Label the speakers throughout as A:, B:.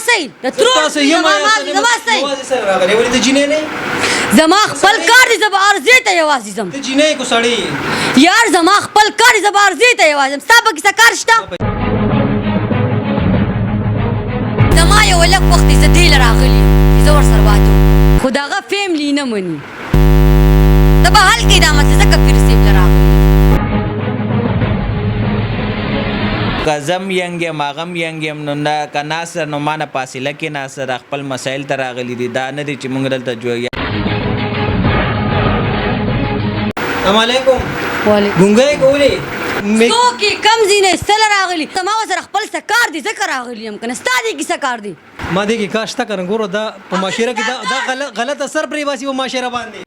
A: صحیح د ترور زما صحیح
B: یوازې سره راغلی ولې ته جینۍ نه
A: زما خپل کار دی زه به عرضې ته یوازې ځم
B: ته جینۍ کو سړی
A: یار زما خپل کار دی زه به عرضې ته یوازې ځم ستا په کیسه کار شته زما یو لږ وخت دی زه دې له راغلي یم زه ورسره واده وکړم خو د هغه فیملي نه مني ته به حل کړې دا مسله ځکه پیر صاحب له راغلي
C: که زم ینګ یم هغه هم ینګ یم نو نه که ناصر نو ما نه فاصله کې ناصر خپل مسایل ته راغلي دي دا نه دي چې موږ دلته جوړ
B: السلام علیکم
A: وعلیکم
B: ګونګی کولې
A: څوک یې کم ځینې ایستله راغلي زما ورسره خپل څه کار دی ځکه راغلي یم که نه ستا دې کیسه کار دی
B: ما دې کې کار شته که نه ګوره دا په معاشره کې دا غلط اثر پرې باسي په معاشره باندې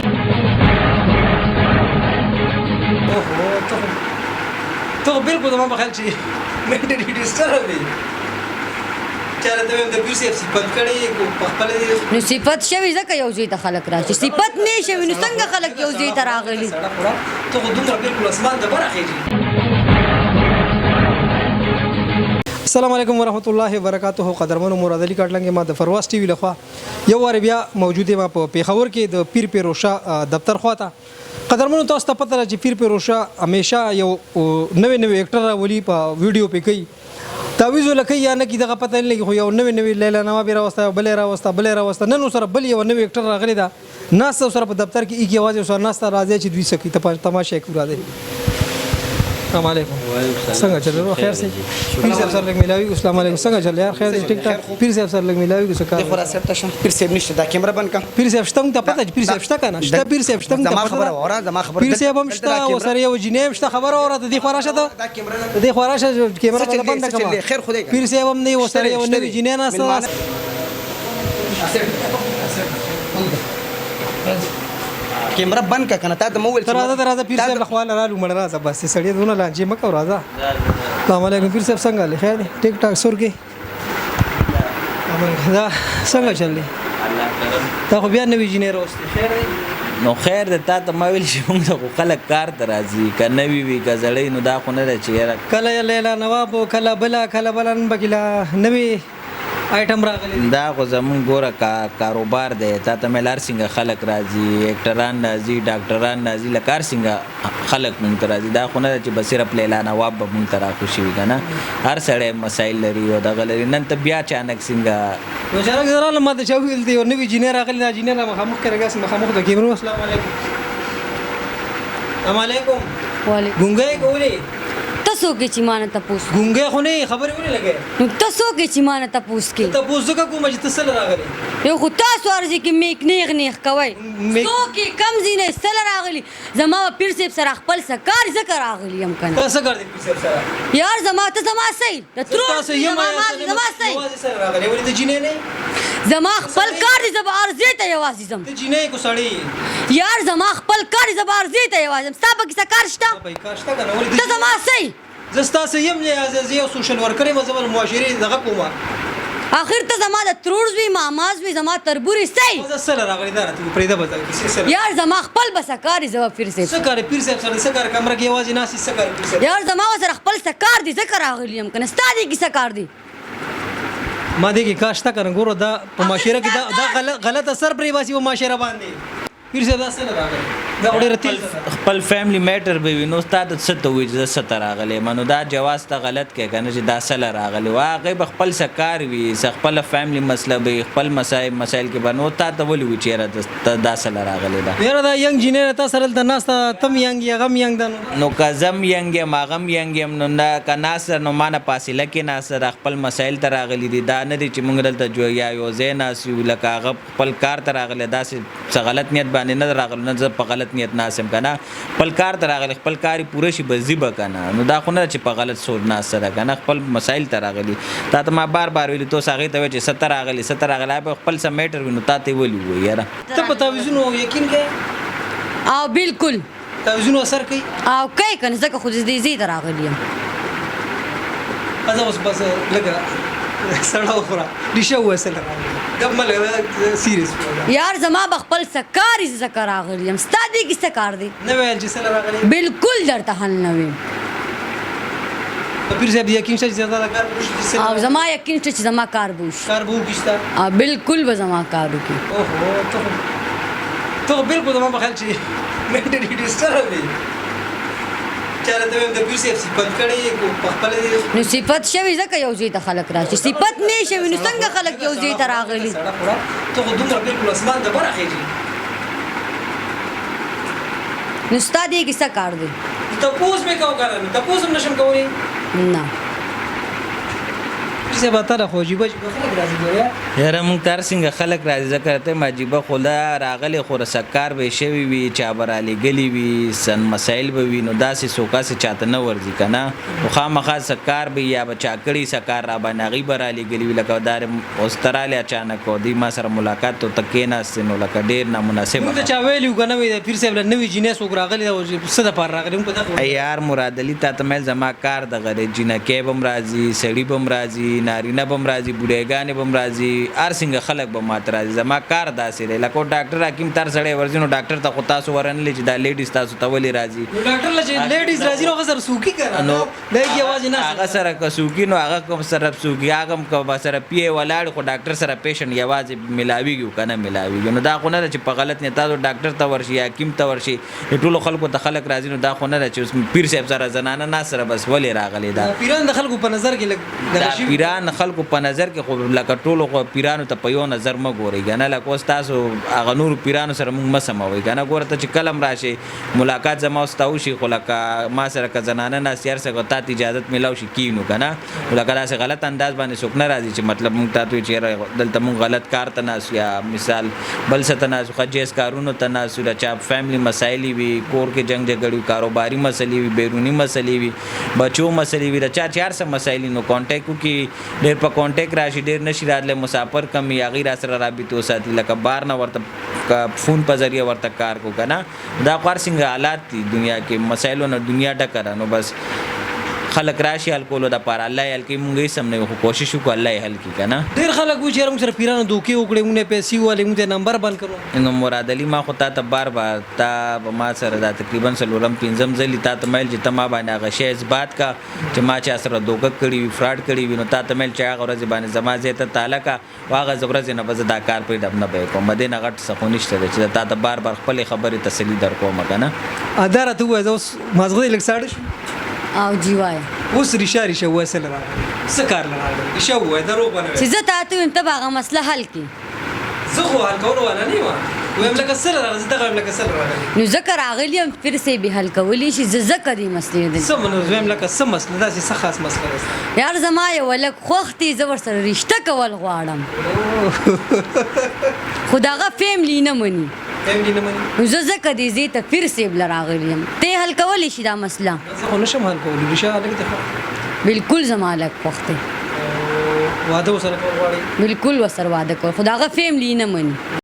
B: ته خو بلکل زما په خیال چې مینټلي ډسټرب دی چاره ته د پیر صاحب صفت کړی په خپل
A: نو صفت شوي ځکه یو ځای ته خلک راشي صفت نه شوي نو څنګه خلک یو ځای ته راغلي
B: ته خو دومره بلکل اسمان د بره خېږي السلام علیکم ورحمت الله وبرکاته قدرمنو مراد علي کاټلنګ ما د فرواز ټي وي لخوا یو وار بیا موجود ما په پیښور کې د پیر پیروشه دفتر خواته قدرمنو تاسو ته پته ده چې پیر پیروشه همیشه یو نوې اکټر راولي په ویډیو پې کوي تعویض ولکه یا نه کی دغه پته نه لګي خو یو نوې لیلا نوابی راوسته بلې راوسته نن سره بل یو نوې اکټر راغلی دا ناس سره په دفتر کې ایک आवाज سره ناس راځي چې دوی سکی ته تماشا کورا دی السلام علیکم څنګه چلو خیر سي پیر صاحب سره ملاوي السلام علیکم څنګه چل یار خیر ټیک ټاک پیر صاحب سره ملاوي کو سکا
D: خو را صاحب ته پیر صاحب نشته دا کیمرا بند کا
B: پیر صاحب شته ته پته پیر صاحب شته کنه شته پیر صاحب شته
D: زما خبره اورا زما خبره
B: پیر صاحب هم شته او سره یو جنیب شته خبره اورا د دې خراشه ته
D: دا کیمرا
B: د دې خراشه کیمرا بند کما
D: خیر خدای
B: پیر صاحب هم نه و سره یو نوی جنین اساس
D: کیمرا بند کا کنه تا د موبایل
B: تر راځه پیر صاحب خپل رالو مړ راځه بس سړی دونه لانجه مکو راځه السلام علیکم پیر صاحب څنګه له خیر ټیک ټاک سور کې دا څنګه چللی تا خو بیا نوی جنیر اوسته خیر دی
C: نو خیر د تا ته ما ویل چې موږ ته خو خلک کار ته راځي که نوي وي که زړی نو دا خو نه ده چې یاره
B: کله لیلا نواب کله بله نن بکیلا نوی آیټم راغلی
C: دا خو زمونږ ګوره کاروبار دی تا ته مې لار څنګه خلک راځي اکټران راځي ډاکټران راځي لکه هر څنګه خلک مونږ ته راځي دا خو نه ده چې به صرف لیلا نواب به مونږ ته راخوشي وي که نه هر سړی مسایل لري او دغه لري نن ته بیا اچانک څنګه
B: نو چرګ زراله ما ته چا ویل دی یو نوی جینیر راغلی دا جینیر مخامخ کې راګاس مخامخ د کیمرو السلام علیکم السلام علیکم
A: وعلیکم
B: ګونګی کولې
A: ته څوک یې چې ما نه تپوس
B: ګونګی خو نه خبرې ولې لګې
A: نو ته څوک یې چې ما نه تپوس کې
B: ته پوس ځکه کوم چې ته سره راغلی
A: یو خو تاسو عرضي کې میک نیغ کوئ څوک یې کم ځینې ایستله راغلي زما به پیر صاحب سره خپل څه کار ځکه راغلي یم که نه
B: ته څه کار دی پیر صاحب سره
A: یار زما ته زما صحیح د ترور زما صحیح
B: یوازې سره راغلی ولې ته جینۍ نه
A: زما خپل کار دی زه به عرضې ته یوازې ځم
B: ته جینۍ کو سړی
A: یار زما خپل کار دی زه به عرضې ته یوازې ځم ستا په کیسه کار شته
B: بای کار شته که نه ولې
A: ته زما صحیح
B: زه ستاسو یم زه یو سوشل ورکر یم زه به معاشرې دغه کومه
A: آخر ته زما د ترور زوی ماماز وي زما تربورې صحیح
B: زه سره راغلی دا راته پرېږده به کیسې سره
A: یار زما خپل به څه کار دی زه به پیر صاحب
B: څه کار پیر صاحب سره څه کار کمره کې یوازې ناست څه کار پیر صاحب
A: یار زما ورسره خپل څه کار دی ځکه راغلی یم که نه ستا دې کیسه کار دی
B: ما دې کې کار شته که نه ګوره دا په معاشره کې دا غلط اثر پرې باسي په معاشره باندې پیر صاحب دا څه راغلی دا ډېره تیز
C: خپل فیملی میټر به وي نو ستا ته څه ته وایي چې زه څه ته راغلی یم نو دا جواز ته غلط کوې که نه چې دا څه له راغلی و هغې به خپل څه کار وي څه خپله فیملی مسله به وي خپل مسایل کې به نو تا ته ولې وي چې یاره دا څه له راغلی ده
B: یاره دا ینګ جینیر تا سره دلته ناسته تم ینګ یې هغه هم ینګ ده
C: نو که زم ینګ یم هغه هم ینګ یم نو نه که ناصر نو ما نه فاصله کې ناصر خپل مسایل ته راغلي دي دا نه دي چې موږ دلته یا یو ځای ناست یو لکه هغه خپل کار ته راغلی داسې څه غلط نیت باندې نه راغلی نه زه په غلط نیت ناست یم که نه خپل کار ته راغلی خپل کار یې پوره شي به ځي به که نه نو دا خو نه ده چې په غلط سوچ ناست سره که نه خپل مسایل ته راغلي تا ته ما بار ویلي تو اوس هغې ته وایې چې څه ته راغلی به خپل څه میټر وي نو تا ته یې ولي ووایي یاره
B: ته په تعویضونو یقین کوې
A: او بالکل
B: تعویضونو اثر کوي
A: او کوي که نه ځکه خو زه دې ځای ته راغلی یم
B: زه اوس بس لږه سړه وخوره ریشه وویسله ګپ مه لګوه سیریس
A: یار زما به خپل څه کار یې زه ځکه راغلی یم ستا دې کې څه کار دی
B: نه ویل چې سره راغلی
A: بالکل درته حل نه ویم
B: پیر صاحب یقین شته چې دا کار وشي
A: او زما یقین شته چې زما کار به وشي
B: کار به وکړي
A: بالکل به زما کار وکړي
B: اوهو ته بالکل زما په خیال چې منټلی ډیسټرب دی چاره ته د پیر صاحب صفت کړي په خپل
A: نو صفت شوی ځکه یو ځای ته خلک راشي صفت نه شوی نو څنګه خلک یو ځای ته راغلي
B: ته خو دومره بالکل اسمان د بره خېږي
A: نو ستا دې کې څه کار دی
B: تپوس مې کوم کار نه تپوس هم نشم کولی
A: نه
B: پیر صاحب اتاره خو جیبه خلک راځي بیا
C: یاره مونږ تر څنګه خلک راځي ځکه ته مجیبه خدا راغلی خو رسکار به شوي وي چا به رالیږلي وي سن مسایل به وي نو داسې څوکاسې چاته نه ورځي که نه خو خامخا سکار به یا به چا کړي سکار را باندې هغوی به رالیږلي وي لکه دا اوس ته رالی اچانک و دوی ما سره ملاقات ته ته کېناستې نو لکه ډېر نامناسبه
B: مونږ ته چا ویلي وو که نه وي د پیر صاحب له نوي جینۍ څوک راغلي ده څه دپاره راغلي مونږ په دغه
C: یار مراد علي تا ته میل زما کار دغه دی جینکۍ به هم راځي سړي به هم راځي نارینه به هم راځي بوډیګانې به هم راځي هر څنګه خلک به ماته راځي زما کار داسې دی لکه ډاکټر حکیم تر سړی ورځي نو ډاکټر ته خو تاسو ورنلی چې دا لیډیز تاسو ته ولې راځي
B: ډاکټر له چې لیډیز راځي نو هغه سره سوکي که
C: نو
B: لږ یوازې نه
C: هغه سره که سوکي نو هغه کوم سره سوکي هغه هم که سره پیې ولاړ خو ډاکټر سره پیشنټ یوازې ملاویږي که نه ملاویږي نو دا خو نه ده چې په غلط نیت تاسو ډاکټر ته ورشي یا حکیم ته ورشي ټولو خلکو ته خلک راځي نو دا خو نه ده چې اوس پیر صاحب سره زنانه نه سره بس ولې راغلی دا
B: پیران د خلکو په نظر کې
C: دا پیران خلکو په نظر کې خو لکه ټولو خو پیرانو ته په یو نظر مه ګورئ که نه لکه اوس تاسو هغه نورو پیرانو سره مونږ مه سموئ که نه ګوره ته چې کله هم راشئ ملاقات زما اوس ته وشي خو لکه ما سره که زنانه ناستې هر څه تا ته اجازت میلاو شي کینو که نه لکه داسې غلط انداز باندې څوک نه راځي چې مطلب مونږ ته وایي چې دلته مونږ غلط کار ته ناستو یا مثال بل څه ته ناستو ښه جیز کارونو ته ناستو د چا فیملی مسایل وي کور کې جنګ جګړې وي کاروباري مسلې وي بیروني مسلې وي بچو مسلې وي د چا چې هر څه مسایل نو کانټیکټ وکړي ډېر په کانټیکټ راشي ډېر نشي راتلی مسافر کم وي هغوی را سره رابطې وساتي لکه بار نه ورته فون په ذریعه ورته کار کو که نه دا خو هر څنګه حالات دي دنیا کې مسایلو نه دنیا ډکه ده نو بس خلک راشي حل کولو دپاره الله یې حل کوي مونږ هېڅ هم نه یو خو کوشش وکړو الله یې حل کړي که نه
B: ډېر خلک وایي چې یاره موږ سره پیرانو دوکې وکړې مونږ نه پیسې ووالې مونږ ته نمبر بند کړو
C: نو مراد علي ما خو تا ته بار تا به ما سره دا تقریبا څلورم پنځم ځلي تا ته میل چې ته ما باندې هغه شی اثبات کا چې ما چا سره دوکه کړي وي فراډ کړي وي نو تا ته میل چې هغه ورځې باندې زما ځای ته تاله کا هغه ورځې نه به زه دا کار پرېږدم نه به یې کوم دې نه غټ څه خو نشته دی چې تا ته بار بار خپلې خبرې تسلي در کوم که نه
B: دا راته ووایه زه اوس مازغه لږ ساړه شو
A: او جی وایه
B: اوس ریشه ووایه څه له راغلی څه کار له راغلی ریشه ووایه دروغ به نه
A: چې زه تا ته وایم ته به هغه مسله حل کړي
B: زه خو حل کولو والا نه یم وایم لکه څه له راغلی زه دغه وایم لکه څه له راغلی
A: نو ځکه راغلي یم پیر صاحب یې حل کولی شي زه ځکه دې مسلې دي
B: څه منو زه وایم لکه څه مسله داسې څه خاص مسله ده
A: یار زما یو هلک خوښ دی زه ورسره رشته کول غواړم خو د هغه فیملی نه مني
B: فیملی نه مني
A: نو زه ځکه دې ځای ته پیر صاحب له راغلی یم ته یې حل کولی شي دا مسله
B: زه خو نشم حل کولی ریشه هلک دی
A: بالکل زما هلک خوښ دی
B: واده ورسره کول غواړي
A: بالکل ورسره واده کول خو د هغه فیملی نه مني